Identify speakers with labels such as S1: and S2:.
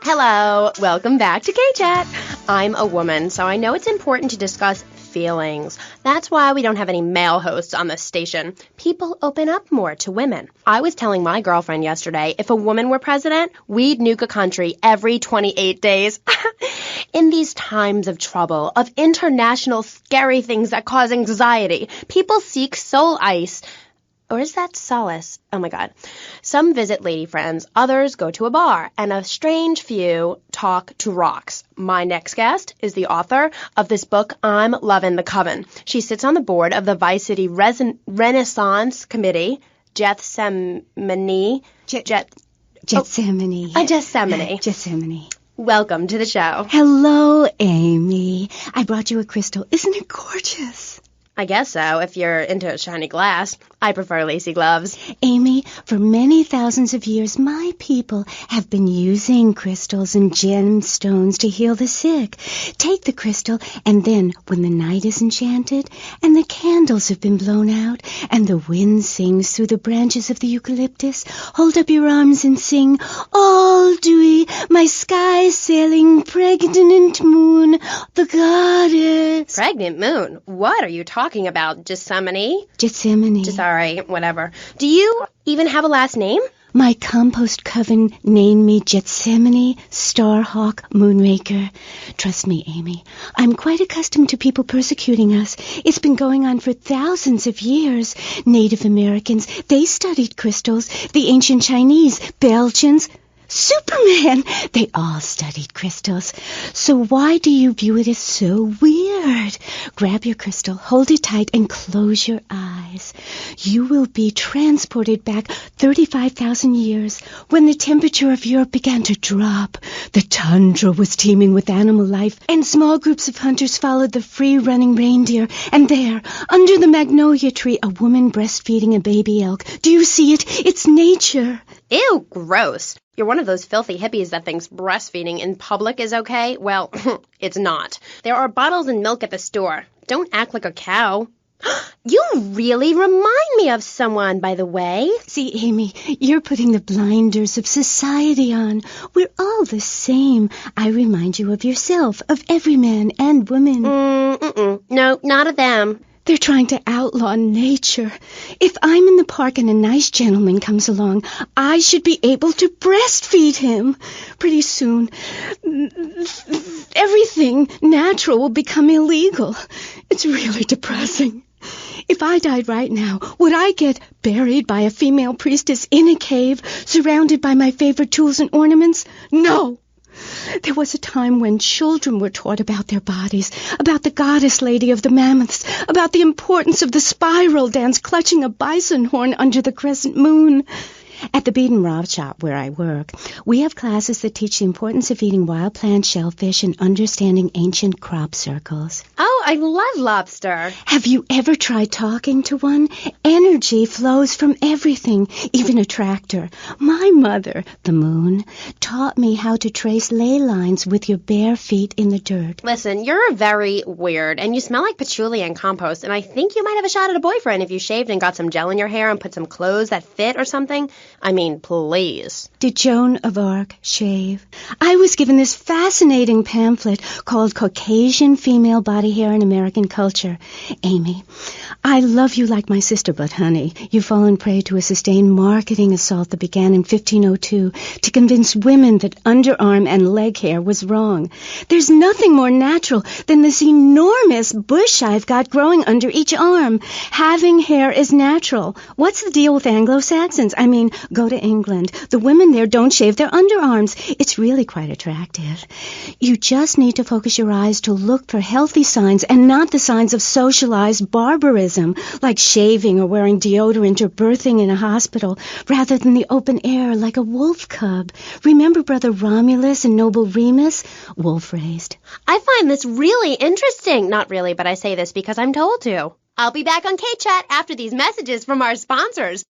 S1: Hello, welcome back to K-Chat. I'm a woman, so I know it's important to discuss feelings. That's why we don't have any male hosts on this station. People open up more to women. I was telling my girlfriend yesterday, if a woman were president, we'd nuke a country every 28 days. In these times of trouble, of international scary things that cause anxiety, people seek soul ice. Or is that solace? Oh my God. Some visit lady friends, others go to a bar, and a strange few talk to rocks. My next guest is the author of this book, I'm Lovin' the Coven. She sits on the board of the Vice City Renaissance Committee, Getsemane.
S2: Getsemane.
S1: Welcome to the show.
S2: Hello, Amy. I brought you a crystal. Isn't it gorgeous?
S1: I guess so, if you're into shiny glass. I prefer lacy gloves.
S2: Amy, for many thousands of years, my people have been using crystals and gemstones to heal the sick. Take the crystal, and then, when the night is enchanted, and the candles have been blown out, and the wind sings through the branches of the eucalyptus, hold up your arms and sing, all dewy, my sky-sailing pregnant moon, the goddess.
S1: Pregnant moon? What are you talking about? Getsemane?
S2: Getsemane.
S1: Whatever. Do you even have a last name?
S2: My compost coven named me Getsemane Starhawk Moonraker. Trust me, Amy, I'm quite accustomed to people persecuting us. It's been going on for thousands of years. Native Americans, they studied crystals. The ancient Chinese, Belgians, Superman, they all studied crystals. So why do you view it as so weird? Grab your crystal, hold it tight, and close your eyes. You will be transported back 35,000 years when the temperature of Europe began to drop. The tundra was teeming with animal life, and small groups of hunters followed the free-running reindeer. And there, under the magnolia tree, a woman breastfeeding a baby elk. Do you see it? It's nature.
S1: Ew, gross. You're one of those filthy hippies that thinks breastfeeding in public is okay? Well, it's not. There are bottles and milk at the store. Don't act like a cow. You really remind me of someone, by the way.
S2: See, Amy, you're putting the blinders of society on. We're all the same. I remind you of yourself, of every man and woman.
S1: No, not of them.
S2: They're trying to outlaw nature. If I'm in the park and a nice gentleman comes along, I should be able to breastfeed him. Pretty soon, everything natural will become illegal. It's really depressing. If I died right now, would I get buried by a female priestess in a cave, surrounded by my favorite tools and ornaments? No! There was a time when children were taught about their bodies, about the goddess lady of the mammoths, about the importance of the spiral dance clutching a bison horn under the crescent moon. At the Bead and Rob shop where I work, we have classes that teach the importance of eating wild plant shellfish and understanding ancient crop circles.
S1: Oh, I love lobster.
S2: Have you ever tried talking to one? Energy flows from everything, even a tractor. My mother, the moon, taught me how to trace ley lines with your bare feet in the dirt.
S1: Listen, you're very weird, and you smell like patchouli and compost, and I think you might have a shot at a boyfriend if you shaved and got some gel in your hair and put some clothes that fit or something. I mean, please.
S2: Did Joan of Arc shave? I was given this fascinating pamphlet called Caucasian Female Body Hair in American Culture. Amy, I love you like my sister, but honey, you've fallen prey to a sustained marketing assault that began in 1502 to convince women that underarm and leg hair was wrong. There's nothing more natural than this enormous bush I've got growing under each arm. Having hair is natural. What's the deal with Anglo-Saxons? I mean, go to England. The women there don't shave their underarms. It's really quite attractive. You just need to focus your eyes to look for healthy signs and not the signs of socialized barbarism, like shaving or wearing deodorant or birthing in a hospital, rather than the open air like a wolf cub. Remember Brother Romulus and Noble Remus? Wolf-raised.
S1: I find this really interesting. Not really, but I say this because I'm told to. I'll be back on K-Chat after these messages from our sponsors.